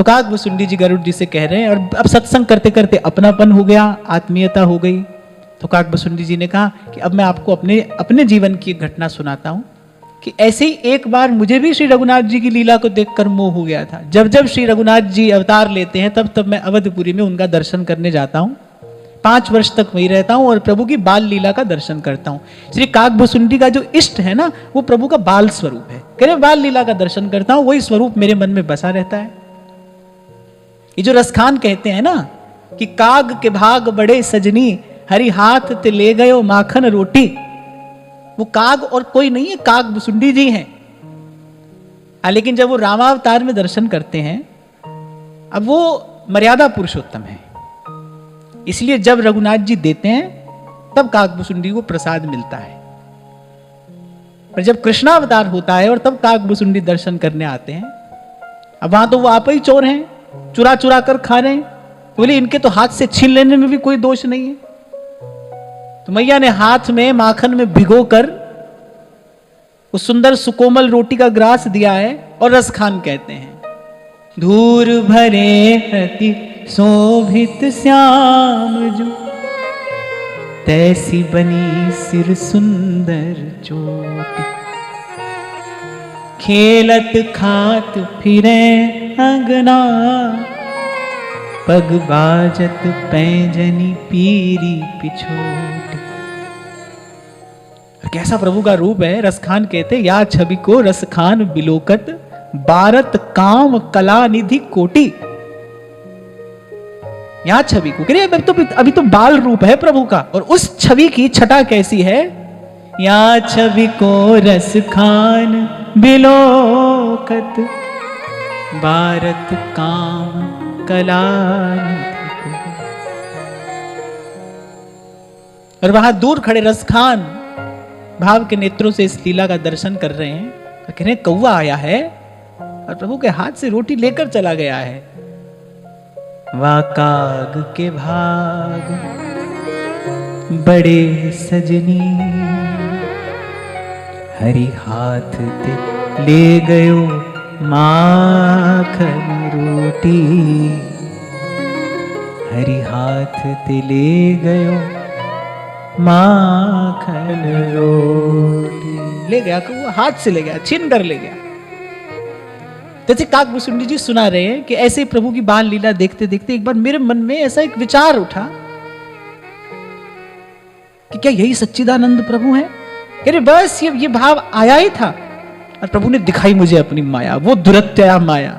तो काकभुसुंडी जी गरुड़ जी से कह रहे हैं, और अब सत्संग करते करते अपनापन हो गया, आत्मीयता हो गई। तो काकभुसुंडी जी ने कहा कि अब मैं आपको अपने जीवन की एक घटना सुनाता हूं कि ऐसे ही एक बार मुझे भी श्री रघुनाथ जी की लीला को देखकर मोह हो गया था। जब जब श्री रघुनाथ जी अवतार लेते हैं तब तब मैं अवधपुरी में उनका दर्शन करने जाता हूं। 5 वर्ष तक वहीं रहता हूं और प्रभु की बाल लीला का दर्शन करता हूं। श्री काकभुसुंडी का जो इष्ट है ना, वो प्रभु का बाल स्वरूप है। कह रहे बाल लीला का दर्शन करता हूं, वही स्वरूप मेरे मन में बसा रहता है। ये जो रसखान कहते हैं ना कि काग के भाग बड़े सजनी, हरि हाथ ते ले गयो माखन रोटी, वो काग और कोई नहीं है, काकभुसुंडी जी हैं। लेकिन जब वो रामावतार में दर्शन करते हैं, अब वो मर्यादा पुरुषोत्तम है, इसलिए जब रघुनाथ जी देते हैं तब काकभुसुंडी को प्रसाद मिलता है। पर जब कृष्णावतार होता है और तब काकभुसुंडी दर्शन करने आते हैं, अब वहां तो वो आप ही चोर हैं, चुरा चुरा कर खा रहे हैं। बोले इनके तो हाथ से छीन लेने में भी कोई दोष नहीं है। तो मैया ने हाथ में माखन में भिगोकर उस सुंदर सुकोमल रोटी का ग्रास दिया है और रसखान कहते हैं, धूर भरे अति शोभित श्याम जो, तैसी बनी सिर सुंदर चोटी, खेलत खात फिरे अंगना, पग बाजत पैंजनी पीरी पिछोटी। कैसा प्रभु का रूप है। रसखान कहते या छवि को रसखान बिलोकत, बारत काम कला निधि कोटि। यहां छवि को कह अभी तो बाल रूप है प्रभु का, और उस छवि की छटा कैसी है। या छवि को रसखान बिलोकत, बारत काम कला। और वहां दूर खड़े रसखान भाव के नेत्रों से इस लीला का दर्शन कर रहे हैं। तो कह रहे कौवा आया है और प्रभु के हाथ से रोटी लेकर चला गया है। वाकाग के भाग बड़े सजनी, हरि हाथ ते ले गयो माखन रोटी, हरि हाथ ते ले गयो माखन रोटी। ले गया, वो हाथ से ले गया, छीन कर ले गया। जैसे काकभुसुंडी जी सुना रहे हैं कि ऐसे प्रभु की बाल लीला देखते देखते एक बार मेरे मन में ऐसा एक विचार उठा कि क्या यही सच्चिदानंद प्रभु है। कह रहे बस ये भाव आया ही था और प्रभु ने दिखाई मुझे अपनी माया, वो दुरत्या माया।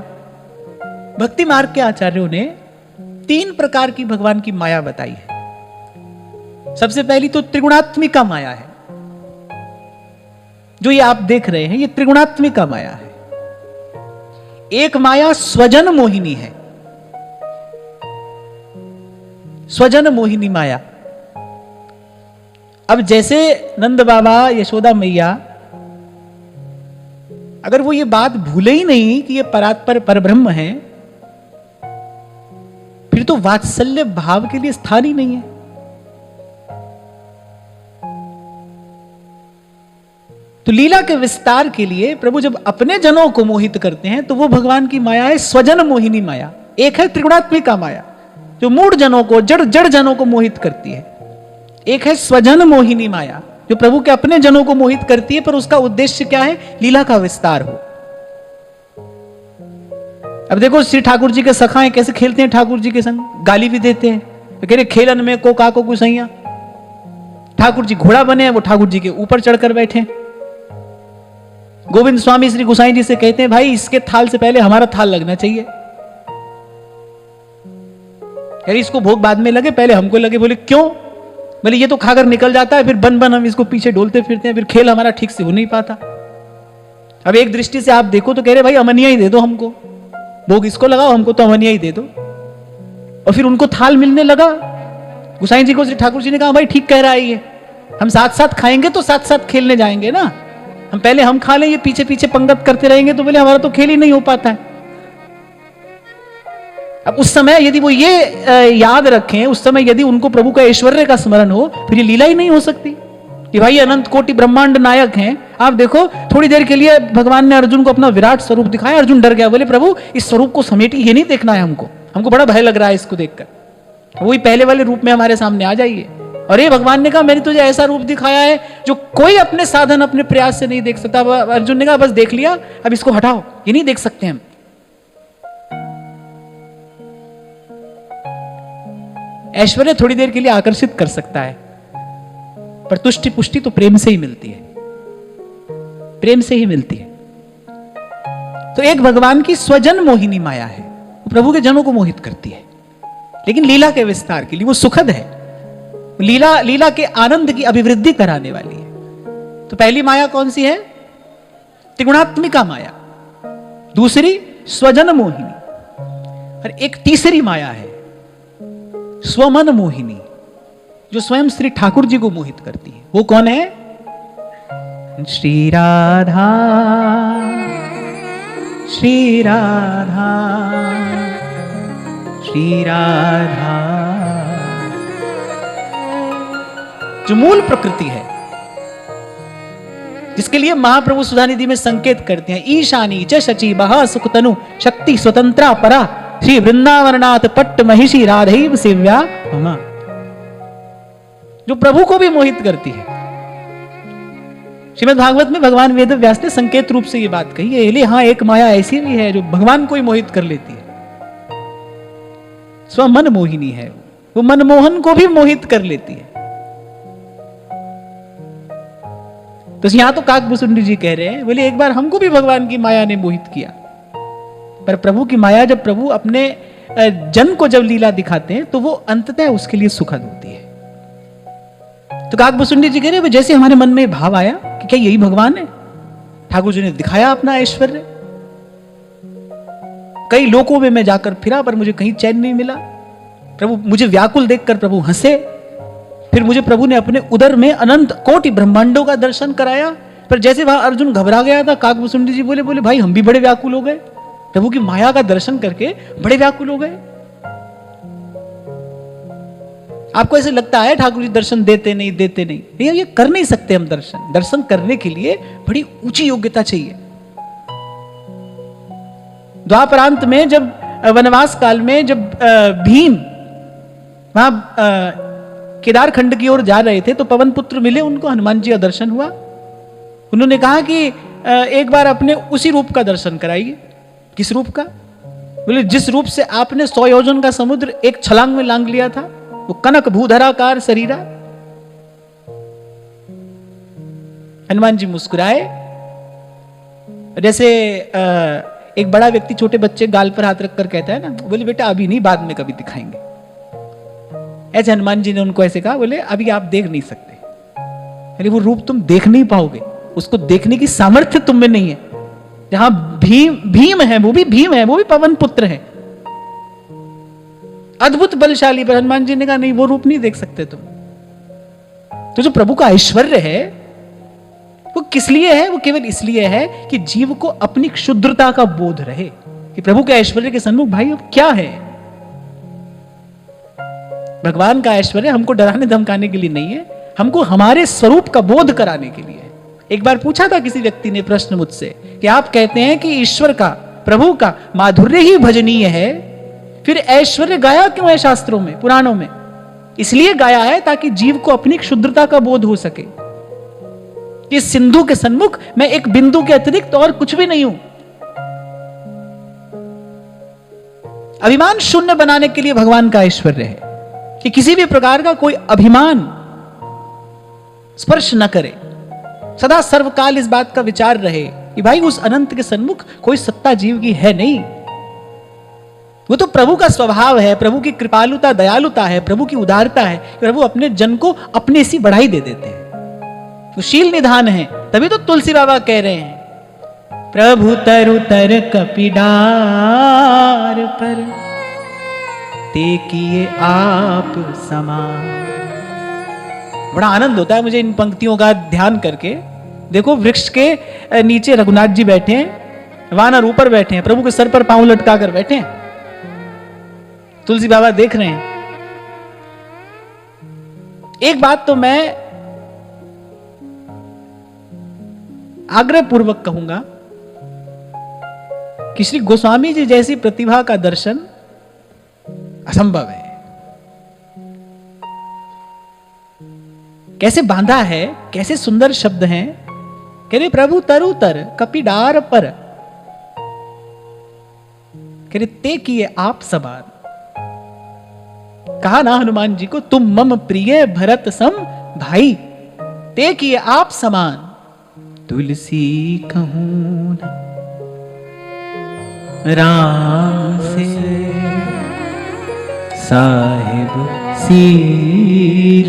भक्ति मार्ग के आचार्यों ने 3 प्रकार की भगवान की माया बताई है। सबसे पहली तो त्रिगुणात्मिका माया है। जो ये आप देख रहे हैं ये त्रिगुणात्मिका माया है। एक माया स्वजन मोहिनी है, स्वजन मोहिनी माया। अब जैसे नंद बाबा यशोदा मैया अगर वो ये बात भूले ही नहीं कि ये परात्पर परब्रह्म है, फिर तो वात्सल्य भाव के लिए स्थान ही नहीं है। तो लीला के विस्तार के लिए प्रभु जब अपने जनों को मोहित करते हैं तो वो भगवान की माया है स्वजन मोहिनी माया। एक है त्रिगुणात्मिका माया जो मूढ़ जनों को, जड़ जनों को मोहित करती है। एक है स्वजन मोहिनी माया जो प्रभु के अपने जनों को मोहित करती है, पर उसका उद्देश्य क्या है, लीला का विस्तार हो। अब देखो श्री ठाकुर जी के सखाएं कैसे खेलते हैं ठाकुर जी के संग, गाली भी देते हैं। तो कह रहे खेलन में को काको गुसैया। ठाकुर जी घोड़ा बने हैं, वो ठाकुर जी के ऊपर चढ़कर बैठे। गोविंद स्वामी श्री गुसाई जी से कहते हैं भाई इसके थाल से पहले हमारा थाल लगना चाहिए। यार इसको भोग बाद में लगे, पहले हमको लगे। बोले क्यों? बोले ये तो खाकर निकल जाता है, फिर बन बन हम इसको पीछे डोलते फिरते हैं, फिर खेल हमारा ठीक से हो नहीं पाता। अब एक दृष्टि से आप देखो तो कह रहे भाई अमनिया ही दे दो हमको, भोग इसको लगाओ, हमको तो अमनिया ही दे दो। और फिर उनको थाल मिलने लगा। गुसाई जी को श्री ठाकुर जी ने कहा भाई ठीक कह रहा है ये, हम साथ साथ खाएंगे तो साथ साथ खेलने जाएंगे ना। हम पहले हम खा लें, ये पीछे पीछे पंगत करते रहेंगे तो बोले हमारा तो खेल ही नहीं हो पाता है। अब उस समय यदि वो ये याद रखें, उस समय यदि उनको प्रभु का ऐश्वर्य का स्मरण हो, फिर ये लीला ही नहीं हो सकती कि भाई अनंत कोटि ब्रह्मांड नायक हैं, आप देखो थोड़ी देर के लिए भगवान ने अर्जुन को अपना विराट स्वरूप दिखाया, अर्जुन डर गया, बोले प्रभु इस स्वरूप को समेटी, ये नहीं देखना है हमको बड़ा भय लग रहा है इसको देखकर, वही पहले वाले रूप में हमारे सामने आ जाइए। और ये भगवान ने कहा मैंने तुझे ऐसा रूप दिखाया है जो कोई अपने साधन अपने प्रयास से नहीं देख सकता। अर्जुन ने कहा बस देख लिया, अब इसको हटाओ, ये नहीं देख सकते हम। ऐश्वर्य थोड़ी देर के लिए आकर्षित कर सकता है, पर तुष्टि पुष्टि तो प्रेम से ही मिलती है, प्रेम से ही मिलती है। तो एक भगवान की स्वजन मोहिनी माया है, वो प्रभु के जनों को मोहित करती है, लेकिन लीला के विस्तार के लिए वो सुखद है, लीला के आनंद की अभिवृद्धि कराने वाली है। तो पहली माया कौन सी है? त्रिगुणात्मिका माया, दूसरी स्वजन मोहिनी, और एक तीसरी माया है स्वमन मोहिनी, जो स्वयं श्री ठाकुर जी को मोहित करती है। वो कौन है? श्री राधा श्री राधा श्री राधा, जो मूल प्रकृति है, जिसके लिए महाप्रभु सुधानिधि में संकेत करते हैं, ईशानी च शची बहा सुखतनु शक्ति स्वतंत्रा परा श्री वृंदावनाथ पट्ट महिषी राधैव सेव्या ममा, जो प्रभु को भी मोहित करती है। श्रीमद् भागवत में भगवान वेद व्यास ने संकेत रूप से ये बात कही है, ले हाँ एक माया ऐसी भी है जो भगवान को ही मोहित कर लेती है, स्वमन मोहिनी है, वो मनमोहन को भी मोहित कर लेती है। तो यहां तो काकभूषुंडी जी कह रहे हैं, बोले एक बार हमको भी भगवान की माया ने मोहित किया, पर प्रभु की माया जब प्रभु अपने जन को जब लीला दिखाते हैं तो वो अंततः उसके लिए सुखद होती है। तो काकभूषुंडी जी कह रहे हैं जैसे हमारे मन में भाव आया कि क्या यही भगवान है, ठाकुर जी ने दिखाया अपना ऐश्वर्य, कई लोकों में मैं जाकर फिरा पर मुझे कहीं चैन नहीं मिला, प्रभु मुझे व्याकुल देखकर प्रभु हंसे, फिर मुझे प्रभु ने अपने उदर में अनंत कोटि ब्रह्मांडों का दर्शन कराया। पर जैसे वहां अर्जुन घबरा गया था, काकभूषुंडी जी बोले भाई हम भी बड़े व्याकुल हो गए, प्रभु की माया का दर्शन करके बड़े व्याकुल हो गए। आपको ऐसे लगता है ठाकुर जी दर्शन देते नहीं, ये कर नहीं सकते हम दर्शन करने के लिए बड़ी ऊंची योग्यता चाहिए। द्वापरांत में जब वनवास काल में जब भीम वहां केदार खंड की ओर जा रहे थे तो पवन पुत्र मिले उनको, हनुमान जी का दर्शन हुआ। उन्होंने कहा कि एक बार अपने उसी रूप का दर्शन कराइए। किस रूप का? बोले जिस रूप से आपने 100 योजन का समुद्र एक छलांग में लांग लिया था, वो कनक भूधराकार शरीरा। हनुमान जी मुस्कुराए, जैसे एक बड़ा व्यक्ति छोटे बच्चे गाल पर हाथ रखकर कहता है ना, बोले बेटा अभी नहीं, बाद में कभी दिखाएंगे। ऐसे हनुमान जी ने उनको ऐसे कहा, बोले अभी आप देख नहीं सकते, अरे वो रूप तुम देख नहीं पाओगे, उसको देखने की सामर्थ्य तुम में नहीं है। जहां भीम है, वो भी भीम है, वो भी पवन पुत्र है, अद्भुत बलशाली। पर हनुमान जी ने कहा नहीं, वो रूप नहीं देख सकते तुम। तो जो प्रभु का ऐश्वर्य है वो किस लिए है? वो केवल इसलिए है कि जीव को अपनी क्षुद्रता का बोध रहे कि प्रभु के ऐश्वर्य के सन्मुख भाई अब क्या है। भगवान का ऐश्वर्य हमको डराने धमकाने के लिए नहीं है, हमको हमारे स्वरूप का बोध कराने के लिए है। एक बार पूछा था किसी व्यक्ति ने प्रश्न मुझसे कि आप कहते हैं कि ईश्वर का, प्रभु का माधुर्य ही भजनीय है, फिर ऐश्वर्य गाया क्यों है शास्त्रों में, पुराणों में? इसलिए गाया है ताकि जीव को अपनी क्षुद्रता का बोध हो सके कि सिंधु के सन्मुख मैं एक बिंदु के अतिरिक्त और कुछ भी नहीं हूं। अभिमान शून्य बनाने के लिए भगवान का ऐश्वर्य है कि किसी भी प्रकार का कोई अभिमान स्पर्श न करे। सदा सर्वकाल इस बात का विचार रहे कि भाई उस अनंत के सन्मुख कोई सत्ता जीव की है नहीं। वो तो प्रभु का स्वभाव है, प्रभु की कृपालुता दयालुता है, प्रभु की उदारता है। प्रभु अपने जन को अपने सी बढ़ाई दे देते हैं, वो शील निधान है। तभी तो तुलसी बाबा कह रहे हैं प्रभु तरु तर कपिडार पर ते किए आप समान। बड़ा आनंद होता है मुझे इन पंक्तियों का ध्यान करके। देखो वृक्ष के नीचे रघुनाथ जी बैठे हैं, वानर ऊपर बैठे हैं, प्रभु के सर पर पांव लटका कर बैठे हैं, तुलसी बाबा देख रहे हैं। एक बात तो मैं आग्रह पूर्वक कहूंगा कि श्री गोस्वामी जी जैसी प्रतिभा का दर्शन असंभव है। कैसे बांधा है, कैसे सुंदर शब्द हैं। कह रहे प्रभु तरु तर कपिडार पर, कह रहे ते किए आप समान। कहा ना हनुमान जी को, तुम मम प्रिय भरत सम भाई, ते किए आप समान। तुलसी कहूं न राम से, साहिब सीर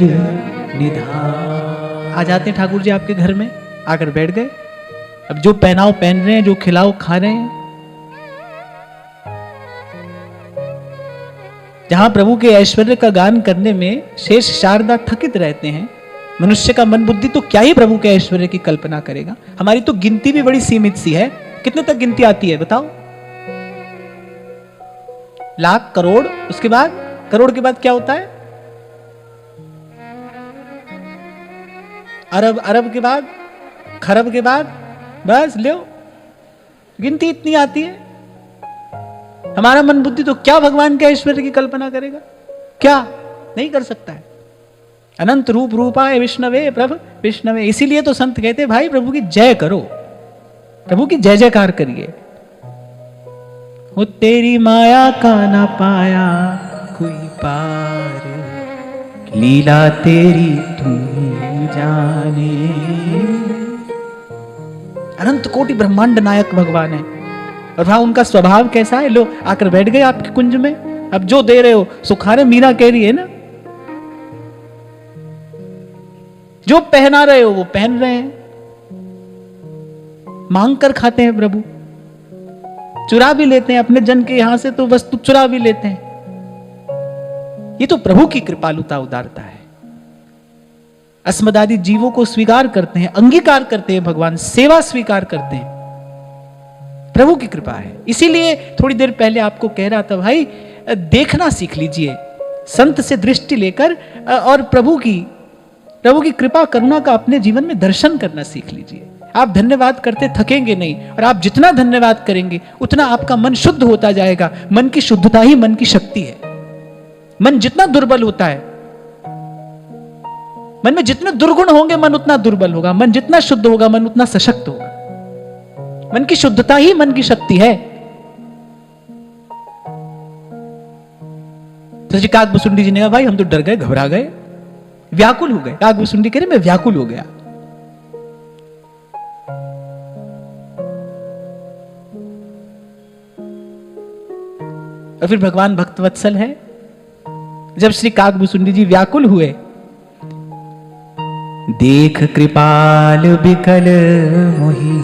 निधान। आ जाते हैं ठाकुर जी आपके घर में, आकर बैठ गए। अब जो पहनाव पहन रहे हैं, जो खिलाओ खा रहे हैं, जहां प्रभु के ऐश्वर्य का गान करने में शेष शारदा थकित रहते हैं, मनुष्य का मन बुद्धि तो क्या ही प्रभु के ऐश्वर्य की कल्पना करेगा। हमारी तो गिनती भी बड़ी सीमित सी है। कितने तक गिनती आती है बताओ? लाख, करोड़, उसके बाद करोड़ के बाद क्या होता है? अरब, अरब के बाद खरब के बाद बस लो, गिनती इतनी आती है। हमारा मन बुद्धि तो क्या भगवान के ऐश्वर्य की कल्पना करेगा? क्या नहीं कर सकता है। अनंत रूप रूपाय विष्णवे प्रभु विष्णवे। इसीलिए तो संत कहते भाई प्रभु की जय करो, प्रभु की जय जयकार करिए। वो तेरी माया का ना पाया कोई पार, लीला तेरी तू जाने। अनंत कोटि ब्रह्मांड नायक भगवान है, और वहां उनका स्वभाव कैसा है? लो आकर बैठ गए आपके कुंज में। अब जो दे रहे हो सुखा रहे। मीरा कह रही है ना, जो पहना रहे हो वो पहन रहे हैं। मांग कर खाते हैं प्रभु, चुरा भी लेते हैं अपने जन के यहां से, तो वस्तु चुरा भी लेते हैं। ये तो प्रभु की कृपालुता उदारता है। अस्मदादि जीवों को स्वीकार करते हैं, अंगीकार करते हैं, भगवान सेवा स्वीकार करते हैं, प्रभु की कृपा है। इसीलिए थोड़ी देर पहले आपको कह रहा था भाई देखना सीख लीजिए, संत से दृष्टि लेकर, और प्रभु की कृपा करुणा का अपने जीवन में दर्शन करना सीख लीजिए। आप धन्यवाद करते थकेंगे नहीं, और आप जितना धन्यवाद करेंगे उतना आपका मन शुद्ध होता जाएगा। मन की शुद्धता ही मन की शक्ति है। मन जितना दुर्बल होता है, मन में जितने दुर्गुण होंगे मन उतना दुर्बल होगा, मन जितना शुद्ध होगा मन उतना सशक्त होगा। मन की शुद्धता ही मन की शक्ति है। तो जी काकभुसुंडी जी ने कहा भाई हम तो डर गए, घबरा गए, व्याकुल हो गए। काकभुसुंडी कह रहे मैं व्याकुल हो गया। और फिर भगवान भक्तवत्सल है। जब श्री काकभुसुंडी जी व्याकुल हुए, देख कृपाल बिकल मोहि,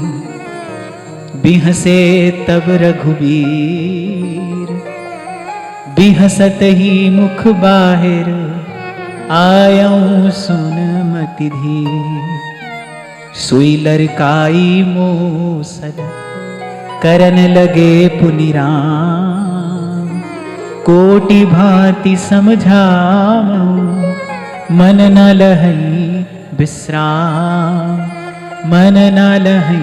बिहसे तब रघुबीर, बिहसत ही मुख बाहिर, आयऊं सुन मति धीर। सुई लरकाई मोसल, करन लगे पुनिराम, कोटि भांति समझाऊं, मन न लहई विश्राम, मन न लहई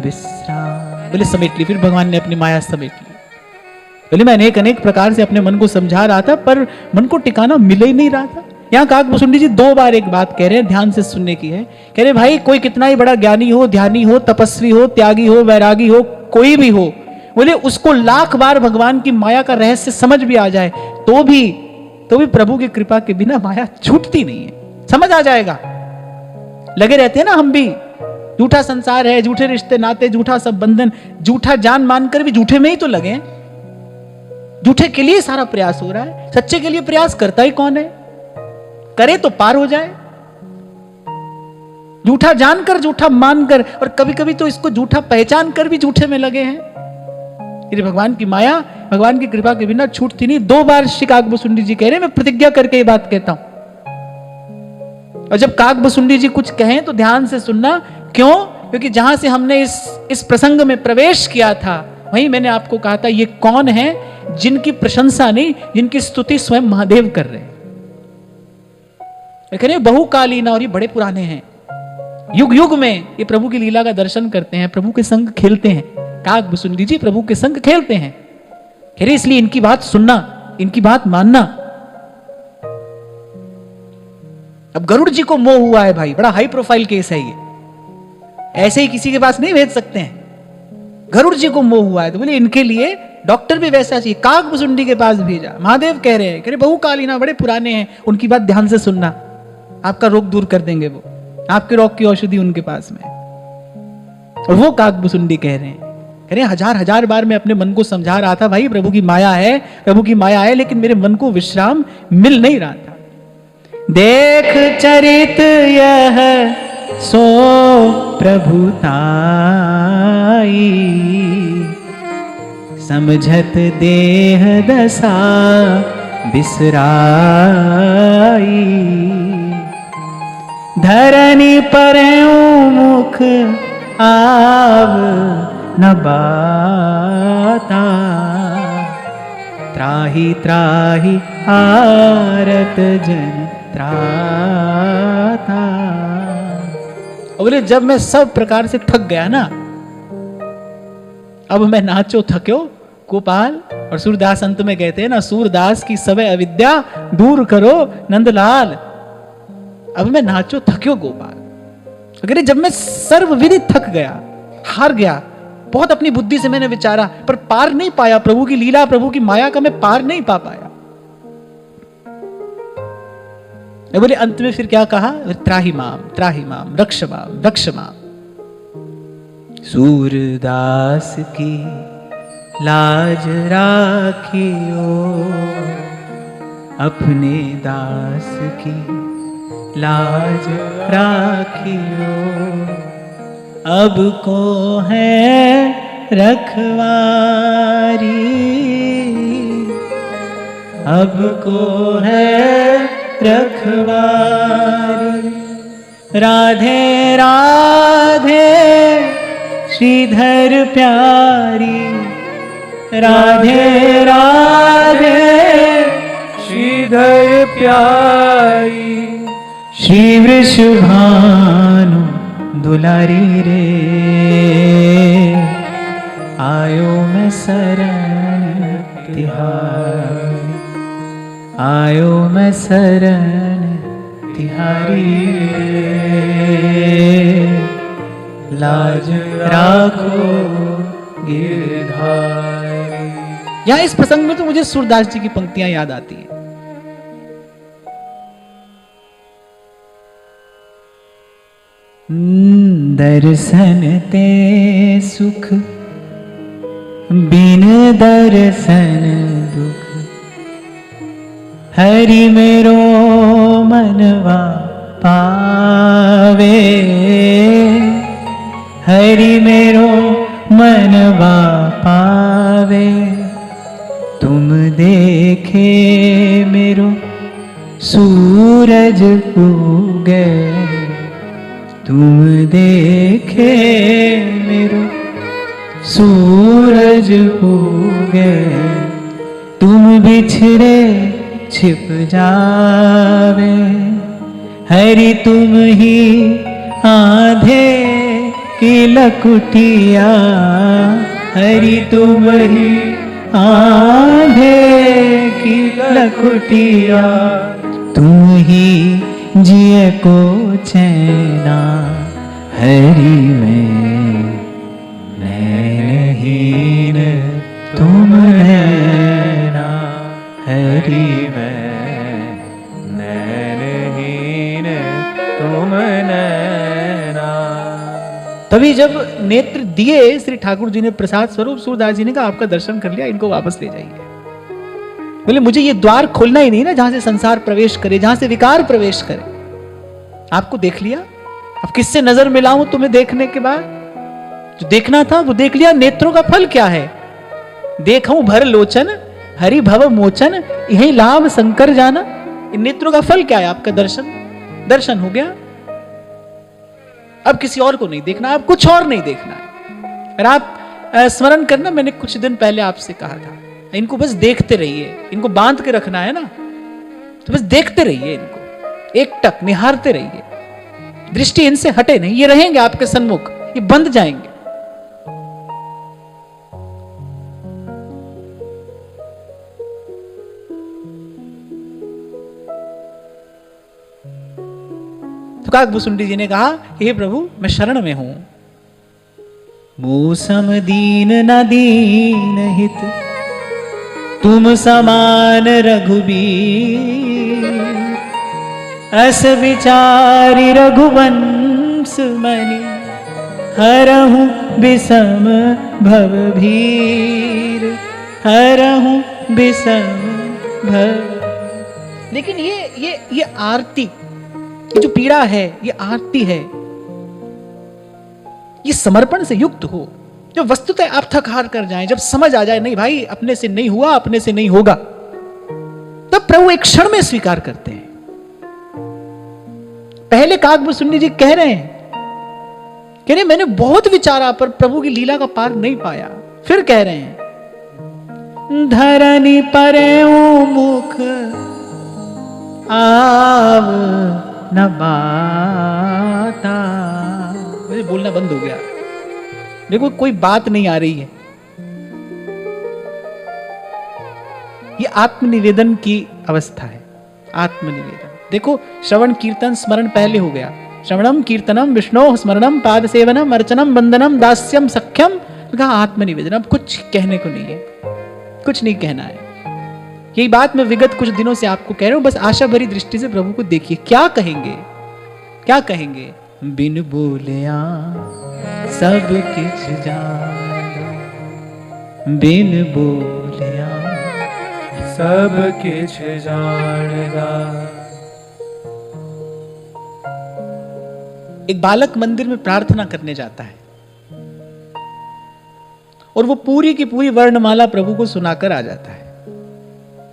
विश्राम। बोले समेट ली। फिर भगवान ने अपनी माया समेट ली। बोले मैं अनेक प्रकार से अपने मन को समझा रहा था, पर मन को टिकाना मिल ही नहीं रहा था। यहाँ काकभुसुंडी जी 2 बार एक बात कह रहे हैं, ध्यान से सुनने की है। कह रहे भाई कोई कितना ही बड़ा ज्ञानी हो, ध्यानी हो, तपस्वी हो, त्यागी हो, वैरागी हो, कोई भी हो, बोले उसको लाख बार भगवान की माया का रहस्य समझ भी आ जाए तो भी प्रभु की कृपा के बिना माया छूटती नहीं है। समझ आ जाएगा। लगे रहते हैं ना हम भी, झूठा संसार है, झूठे रिश्ते नाते, झूठा सब बंधन, झूठा जान मानकर भी झूठे में ही तो लगे। झूठे के लिए सारा प्रयास हो रहा है, सच्चे के लिए प्रयास करता ही कौन है? करे तो पार हो जाए। झूठा जानकर, झूठा मानकर, और कभी कभी तो इसको झूठा पहचान कर भी झूठे में लगे हैं। ये भगवान की माया, भगवान की कृपा के बिना छूटती नहीं। 2 बार श्री काकभुसुंडी जी कह रहे हैं, मैं प्रतिज्ञा करके ये बात कहता हूं। और जब काकभुसुंडी जी कुछ कहें तो ध्यान से सुनना। क्यों? क्योंकि जहां से हमने इस प्रसंग में प्रवेश किया था, वहीं मैंने आपको कहा था ये कौन है जिनकी प्रशंसा नहीं, जिनकी स्तुति स्वयं महादेव कर रहे हैं। कह रहे बहुकालीन, और ये बड़े पुराने हैं। युग युग में ये प्रभु की लीला का दर्शन करते हैं, प्रभु के संग खेलते हैं। काकभुसुंडी जी प्रभु के संग खेलते हैं, कह रहे इसलिए इनकी बात सुनना, इनकी बात मानना। अब गरुड़ जी को मोह हुआ है भाई, बड़ा हाई प्रोफाइल केस है ये, ऐसे ही किसी के पास नहीं भेज सकते हैं। गरुड़ जी को मोह हुआ है तो बोले इनके लिए डॉक्टर भी वैसा चाहिए, काकभुसुंडी के पास भेजा। महादेव कह रहे हैं, कह रहे बहुकालीना बड़े पुराने हैं, उनकी बात ध्यान से सुनना, आपका रोग दूर कर देंगे वो, आपके रोग की औषधि उनके पास में। और वो काकभुसुंडी कह रहे हैं, कह रहे हजार हजार बार मैं अपने मन को समझा रहा था भाई प्रभु की माया है, प्रभु की माया है, लेकिन मेरे मन को विश्राम मिल नहीं रहा था। देख चरित यह सो प्रभुताई, समझत देह दशा बिसराई। धरनी पर मुख आव न बाता, त्राहि त्राहि आरत जन त्राता। बोले जब मैं सब प्रकार से थक गया ना, अब मैं नाचो थक्यो गोपाल। और सूरदास अंत में कहते हैं ना, सूरदास की सबे अविद्या दूर करो नंदलाल। अब मैं नाचो थक्यो गोपाल। अगर जब मैं सर्व विधि थक गया, हार गया, बहुत अपनी बुद्धि से मैंने विचारा पर पार नहीं पाया, प्रभु की लीला प्रभु की माया का मैं पार नहीं पा पाया। बोले अंत में फिर क्या कहा, त्राहि माम रक्ष माम। सूरदास की लाज राखियो, अपने दास की लाज राखियो। अब को है रखवारी, अब को है रखवारी। राधे राधे श्रीधर प्यारी, राधे राधे श्रीधर प्यारी। श्री वृषभानु दुलारी रे, आयो मैं शरण तिहारी, आयो मैं शरण तिहारी रे। लाज राखो गिरधारी। यहां इस प्रसंग में तो मुझे सूरदास जी की पंक्तियां याद आती हैं। दर्शन ते सुख बिन दर्शन दुख, हरि मेरो मनवा पावे, हरि मेरो मनवा पावे। तुम देखे मेरो सूरज उगे, तुम देखे मेरो सूरज उगे। तुम बिछड़े छिप जावे, हरि तुम ही आधे की लकुटिया, हरि तुम ही आधे की लकुटिया। तुम ही जिए को चैना, हरि में नैनहीन तुम नैना, हरि में नैनहीन तुम नैना। तभी जब नेत्र दिए श्री ठाकुर जी ने प्रसाद स्वरूप, सूरदास जी ने कहा आपका दर्शन कर लिया, इनको वापस ले जाइए। बोले मुझे ये द्वार खोलना ही नहीं ना जहां से संसार प्रवेश करे, जहां से विकार प्रवेश करे। आपको देख लिया, अब किससे नजर मिलाऊं तुम्हें देखने के बाद? जो देखना था वो देख लिया। नेत्रों का फल क्या है? देखूं भर लोचन हरि भव मोचन, यही लाभ शंकर जाना। इन नेत्रों का फल क्या है? आपका दर्शन, दर्शन हो गया। अब किसी और को नहीं देखना, अब कुछ और नहीं देखना है। अगर आप स्मरण करना, मैंने कुछ दिन पहले आपसे कहा था, इनको बस देखते रहिए, इनको बांध के रखना है ना, तो बस देखते रहिए इनको, एक टक निहारते रहिए। दृष्टि इनसे हटे नहीं, ये रहेंगे आपके सन्मुख, ये बंध जाएंगे। तो काकभूषुंडी जी ने कहा, हे प्रभु मैं शरण में हूं। मूसम दीन न दीन हित तुम समान रघुबीर, अस विचारी रघुवंश मणि हरहु विषम भवभीर, हरहु विषम भव। लेकिन ये आरती, ये जो पीड़ा है, ये आरती है, ये समर्पण से युक्त हो। जब वस्तुतः आप थक हार कर जाएं, जब समझ आ जाए नहीं भाई अपने से नहीं हुआ, अपने से नहीं होगा, तब प्रभु एक क्षण में स्वीकार करते हैं। पहले काकभूषुंडी जी कह रहे हैं, कह रहे मैंने बहुत विचारा पर प्रभु की लीला का पार नहीं पाया। फिर कह रहे हैं, धरनी परे मुख आव न बाता। मुझे बोलना बंद हो गया, देखो कोई बात नहीं आ रही है। ये आत्मनिवेदन की अवस्था है, आत्मनिवेदन। देखो श्रवण कीर्तन स्मरण पहले हो गया, श्रवणम कीर्तनम विष्णु स्मरणम पाद सेवनम अर्चनम वंदनम दास्यम सख्यम, कहा आत्मनिवेदन। अब कुछ कहने को नहीं है, कुछ नहीं कहना है। यही बात मैं विगत कुछ दिनों से आपको कह रहा हूं, बस आशा भरी दृष्टि से प्रभु को देखिए, क्या कहेंगे, क्या कहेंगे। बिन बोलिया सब किछ जाना, बिन बोलिया सब किछ जानदा। एक बालक मंदिर में प्रार्थना करने जाता है और वो पूरी की पूरी वर्णमाला प्रभु को सुनाकर आ जाता है।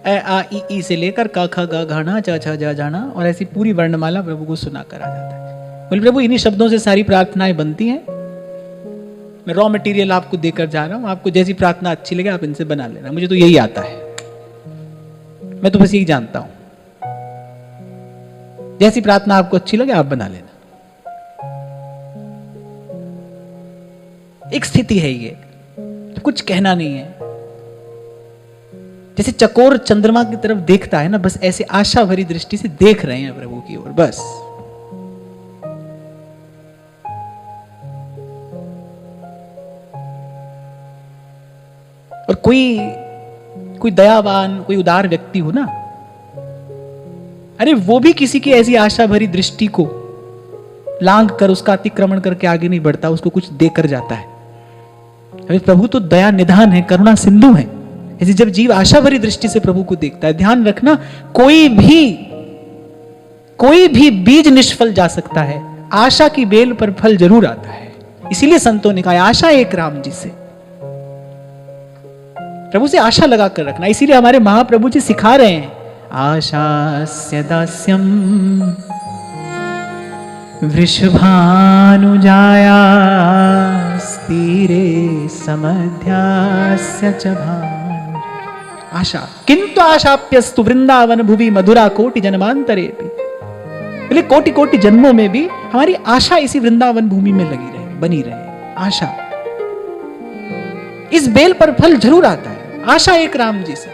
ए आ ई से लेकर क ख ग घ ण च छ ज जाना, और ऐसी पूरी वर्णमाला प्रभु को सुनाकर आ जाता है। बोले प्रभु इन्हीं शब्दों से सारी प्रार्थनाएं बनती हैं, मैं रॉ मटेरियल आपको देकर जा रहा हूं, आपको जैसी प्रार्थना अच्छी लगे आप इनसे बना लेना, मुझे तो यही आता है, मैं तो बस यही जानता हूं, जैसी प्रार्थना आपको अच्छी लगे आप बना लेना। एक स्थिति है ये, तो कुछ कहना नहीं है। जैसे चकोर चंद्रमा की तरफ देखता है ना, बस ऐसे आशा भरी दृष्टि से देख रहे हैं प्रभु की ओर, बस। और कोई दयावान, कोई उदार व्यक्ति हो ना, अरे वो भी किसी की ऐसी आशा भरी दृष्टि को लांघ कर, उसका अतिक्रमण करके आगे नहीं बढ़ता, उसको कुछ देकर जाता है। अरे प्रभु तो दया निधान है, करुणा सिंधु है। ऐसे जब जीव आशा भरी दृष्टि से प्रभु को देखता है, ध्यान रखना कोई भी बीज निष्फल जा सकता है, आशा की बेल पर फल जरूर आता है। इसीलिए संतों ने कहा आशा एक राम जी से, प्रभु से आशा लगा कर रखना। इसीलिए हमारे महाप्रभु जी सिखा रहे हैं, आशास्य दास्यम वृषभानुजाया स्थिरे समध्यास्य च भानु। आशा किंतु आशाप्यस्तु वृंदावन भुवि मधुरा कोटि जन्मांतरे। बोले कोटि कोटि जन्मों में भी हमारी आशा इसी वृंदावन भूमि में लगी रहे, बनी रहे। आशा, इस बेल पर फल जरूर आता है। आशा एक राम जी से,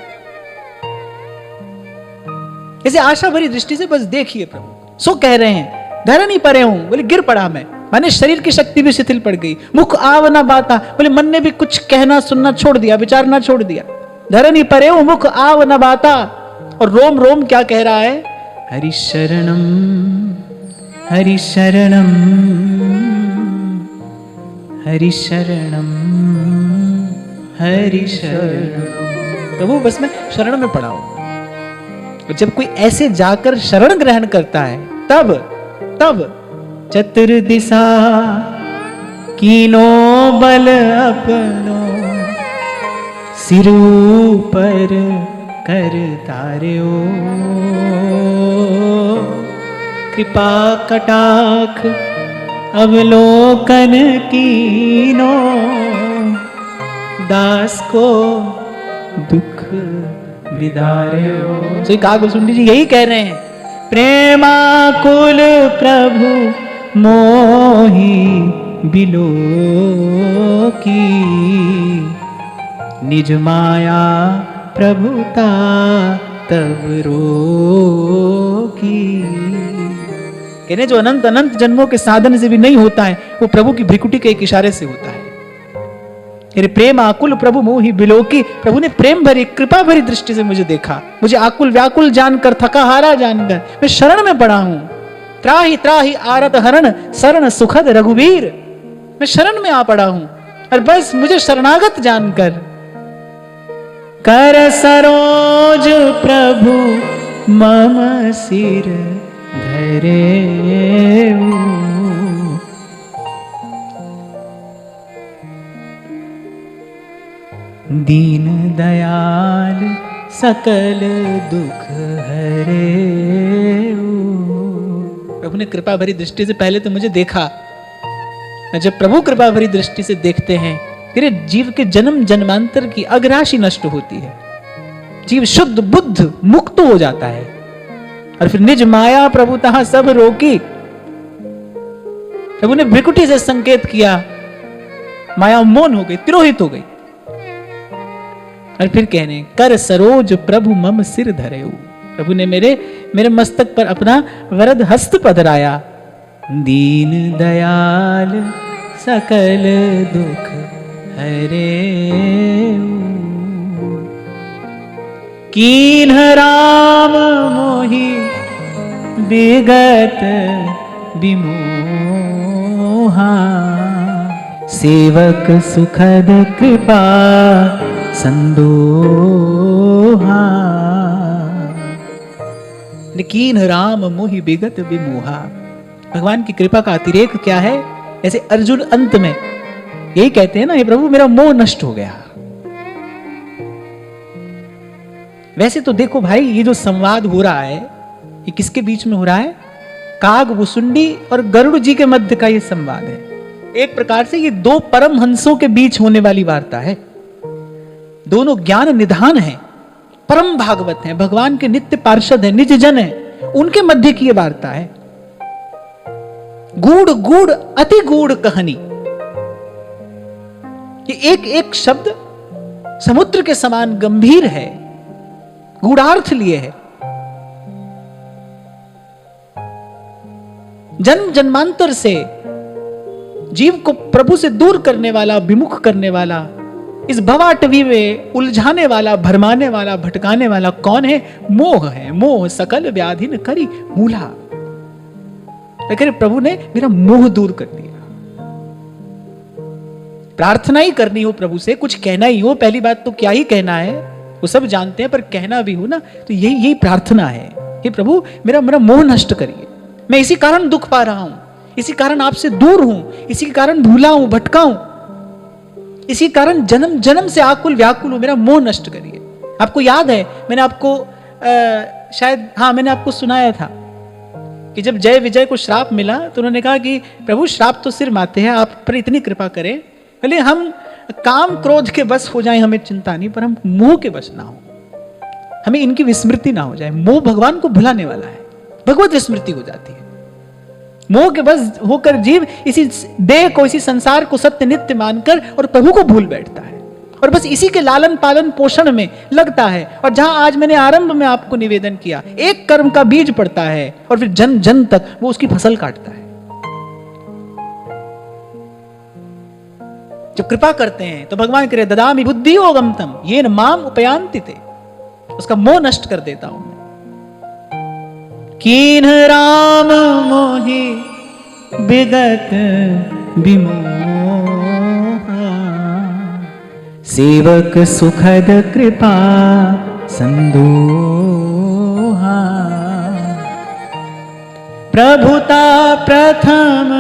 ऐसे आशा भरी दृष्टि से बस देखिए प्रभु। सो कह रहे हैं धरनी परे हूं, बोले गिर पड़ा मैं, माने शरीर की शक्ति भी शिथिल पड़ गई। मुख आव ना बाता, बोले मन ने भी कुछ कहना सुनना छोड़ दिया, विचारना छोड़ दिया। धरनी परे हूं, मुख आव ना बाता, और रोम रोम क्या कह रहा है, हरि शरणम हरि शरणम हरि शरणम हरि शरणम। प्रभु बस मैं शरण में पड़ा हूं। जब कोई ऐसे जाकर शरण ग्रहण करता है, तब चतुर्दिशा कीनो बल अपनो सिरू पर कर तार्यो। कृपा कटाक्ष अवलोकन कीनो दास को दुख विदार्यो। काकभूषुंडी जी यही कह रहे हैं, प्रेमाकुल प्रभु मोहि बिलो की, निज माया प्रभुता तब रोकी। कहने जो अनंत अनंत जन्मों के साधन से भी नहीं होता है, वो प्रभु की भ्रिकुटी के एक इशारे से होता है। मेरे प्रेम आकुल प्रभु मोहि बिलोकी, प्रभु ने प्रेम भरी कृपा भरी दृष्टि से मुझे देखा, मुझे आकुल व्याकुल जानकर, थका हारा जानकर मैं शरण में पड़ा हूं। त्राहि त्राहि आरत हरण शरण सुखद रघुवीर, मैं शरण में आ पड़ा हूं और बस मुझे शरणागत जानकर। कर सरोज प्रभु मम सिर धरे, दीन दयाल सकल दुख हरे। प्रभु ने कृपा भरी दृष्टि से पहले तो मुझे देखा, जब प्रभु कृपा भरी दृष्टि से देखते हैं फिर जीव के जन्म जन्मांतर की अघराशि नष्ट होती है, जीव शुद्ध बुद्ध मुक्त हो जाता है और फिर निज माया प्रभुतः सब रोकी। प्रभु ने भ्रिकुटी से संकेत किया, माया मौन हो गई, तिरोहित हो गई और फिर कहने कर सरोज प्रभु मम सिर धरे। प्रभु ने मेरे मस्तक पर अपना वरद हस्त पधराया। दीन दयाल सकल दुख हरे, कीन्ह राम मोहि विगत विमोहा, सेवक सुखद कृपा संदोहा। कीन्ह राम मोहि विगत विमोहा, भगवान की कृपा का अतिरेक क्या है? ऐसे अर्जुन अंत में यही कहते हैं ना, हे प्रभु मेरा मोह नष्ट हो गया। वैसे तो देखो भाई, ये जो संवाद हो रहा है ये किसके बीच में हो रहा है? काग भुसुंडी और गरुड़ जी के मध्य का ये संवाद है। एक प्रकार से ये दो परम हंसों के बीच होने वाली वार्ता है। दोनों ज्ञान निधान हैं, परम भागवत हैं, भगवान के नित्य पार्षद हैं, निज जन हैं, उनके मध्य की ये वार्ता है। गूढ़ गूढ़ अति गूढ़ कहानी, ये एक एक शब्द समुद्र के समान गंभीर है, गूढ़ार्थ लिए है। जन्म जन्मांतर से जीव को प्रभु से दूर करने वाला, विमुख करने वाला, इस भवाटवी में उलझाने वाला, भरमाने वाला, भटकाने वाला कौन है? मोह है। मोह सकल व्याधि न करी मूला। लेकिन प्रभु ने मेरा मोह दूर कर दिया। प्रार्थना ही करनी हो प्रभु से, कुछ कहना ही हो, पहली बात तो क्या ही कहना है, वो सब जानते हैं, पर कहना भी हो ना तो यही प्रार्थना है कि प्रभु मेरा मोह नष्ट करिए। मैं इसी कारण दुख पा रहा हूं, इसी कारण आपसे दूर हूं, इसी कारण भूला हूं, भटका हूं, इसी कारण जन्म जन्म से आकुल व्याकुल हूं, मेरा मोह नष्ट करिए। आपको याद है मैंने आपको शायद मैंने आपको सुनाया था कि जब जय विजय को श्राप मिला तो उन्होंने कहा कि प्रभु श्राप तो सिर माते हैं, आप पर इतनी कृपा करें, भले हम काम क्रोध के बस हो जाएं हमें चिंता नहीं, पर हम मोह के बस ना हो, हमें इनकी विस्मृति ना हो जाए। मोह भगवान को भुलाने वाला है, भगवत विस्मृति हो जाती है। मोह के बस होकर जीव इसी देह को, इसी संसार को सत्य नित्य मानकर और प्रभु को भूल बैठता है और बस इसी के लालन पालन पोषण में लगता है। और जहां आज मैंने आरंभ में आपको निवेदन किया, एक कर्म का बीज पड़ता है और फिर जन जन तक वो उसकी फसल काटता है। जब कृपा करते हैं तो भगवान करे ददामि बुद्धि योगम तम येन माम उपयान्ति ते, उसका मोह नष्ट कर देता हूं। कीन्ह राम मोहि विगत विमोहा, सेवक सुखद कृपा संदोहा। प्रभुता प्रथम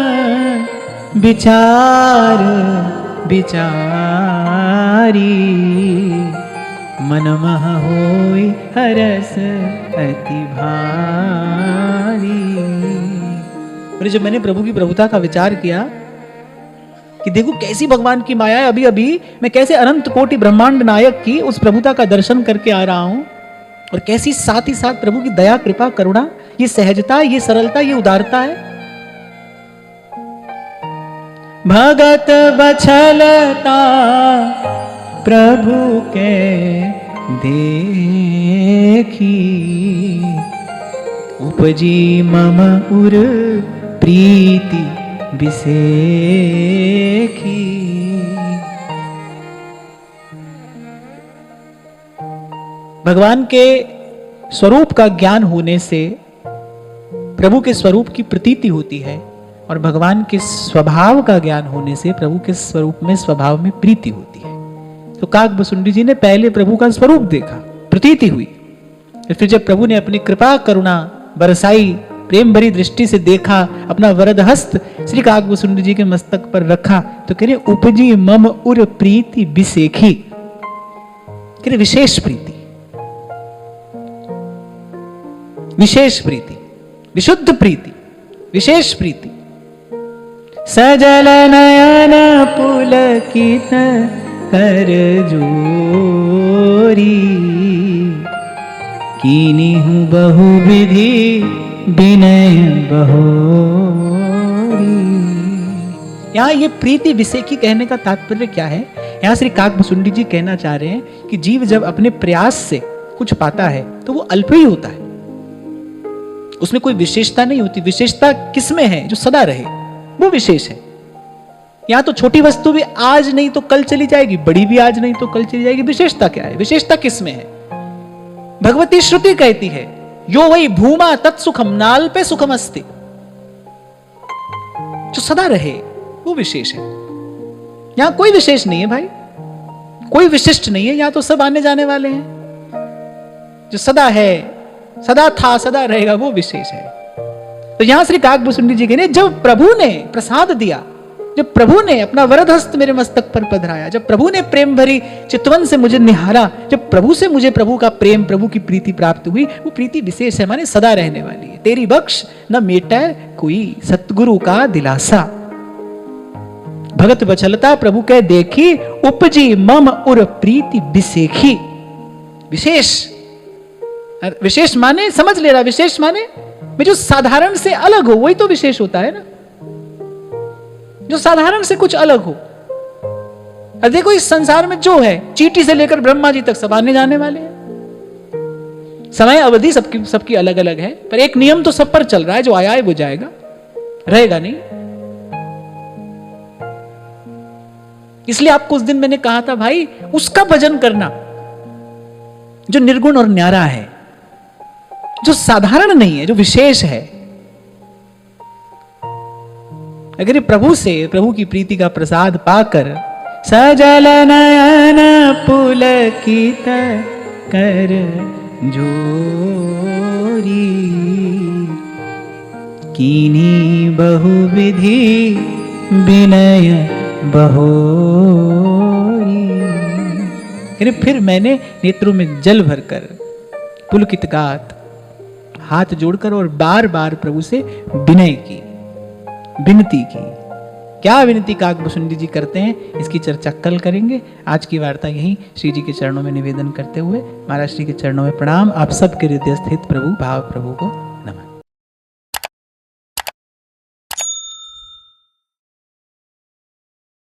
विचार विचारी, मन मह होई हरस अति भारी। और जब मैंने प्रभु की प्रभुता का विचार किया कि देखो कैसी भगवान की माया है, अभी अभी मैं कैसे अनंत कोटि ब्रह्मांड नायक की उस प्रभुता का दर्शन करके आ रहा हूं, और कैसी साथ ही साथ प्रभु की दया कृपा करुणा, ये सहजता, ये सरलता, ये उदारता है। भगत बछलता प्रभु के देखी, उपजी मम उर प्रीति बिसेखी। भगवान के स्वरूप का ज्ञान होने से प्रभु के स्वरूप की प्रतीति होती है, और भगवान के स्वभाव का ज्ञान होने से प्रभु के स्वरूप में, स्वभाव में प्रीति होती है। तो काकभुसुंडी जी ने पहले प्रभु का स्वरूप देखा, प्रतीति हुई, फिर जब प्रभु ने अपनी कृपा करुणा बरसाई, प्रेम भरी दृष्टि से देखा, अपना वरद हस्त श्री काकभुसुंडी जी के मस्तक पर रखा, तो कह रहे उपजी मम उर प्रीति बिसेखी, कह रहे विशेष प्रीति, विशेष प्रीति, विशुद्ध प्रीति, विशेष प्रीति। सजल नयन पुलकित कर जोरी, कीनिहु बहुविधि विनय बहोरी। यहाँ ये प्रीति विसेखी कहने का तात्पर्य क्या है? यहाँ श्री काकभुसुंडी जी कहना चाह रहे हैं कि जीव जब अपने प्रयास से कुछ पाता है तो वो अल्प ही होता है, उसमें कोई विशेषता नहीं होती। विशेषता किसमें है? जो सदा रहे, वो विशेष है। यहां तो छोटी वस्तु भी आज नहीं तो कल चली जाएगी, बड़ी भी आज नहीं तो कल चली जाएगी। विशेषता क्या है? विशेषता किसमें है? भगवती श्रुति कहती है यो वही भूमा तत्सुखम नाल पे सुखम अस्ति, जो सदा रहे वो विशेष है। यहां कोई विशेष नहीं है भाई, कोई विशिष्ट नहीं है। यहां तो सब आने जाने वाले हैं। जो सदा है, सदा था, सदा रहेगा, वो विशेष है। तो यहां श्री काकभुसुंडी जी कहते हैं जब प्रभु ने प्रसाद दिया, जब प्रभु ने अपना वरद हस्त मेरे मस्तक पर पधराया, जब प्रभु ने प्रेम भरी चितवन से मुझे निहारा, जब प्रभु से मुझे प्रभु का प्रेम, प्रभु की प्रीति प्राप्त हुई, वो प्रीति विशेष है, माने सदा रहने वाली है। तेरी बख्श न मेटे कोई, सतगुरु का दिलासा। भगत बछलता प्रभु के देखी, उपजी मम उर प्रीति बिसेखी। विशेष, विशेष माने समझ ले रहा, विशेष माने जो साधारण से अलग हो, वही तो विशेष होता है ना। जो साधारण से कुछ अलग हो। अब देखो इस संसार में जो है, चींटी से लेकर ब्रह्मा जी तक सब आने जाने वाले हैं। समय अवधि सबकी अलग अलग है, पर एक नियम तो सब पर चल रहा है, जो आया है वो जाएगा, रहेगा नहीं। इसलिए आपको उस दिन मैंने कहा था भाई, उसका भजन करना जो निर्गुण और न्यारा है, जो साधारण नहीं है, जो विशेष है। अगर प्रभु से, प्रभु की प्रीति का प्रसाद पाकर सजल नयन पुलकित कर जोरी, कीनी बहुविधि विनय बहोरी। फिर मैंने नेत्रों में जल भरकर पुलकित गात, हाथ जोड़कर और बार बार प्रभु से विनय की, विनती की। क्या विनती काकभुसुंडी जी करते हैं, इसकी चर्चा कल करेंगे। आज की वार्ता यहीं श्री जी के चरणों में निवेदन करते हुए महाराज श्री के चरणों में प्रणाम। आप सबके हृदय स्थित प्रभु भाव प्रभु को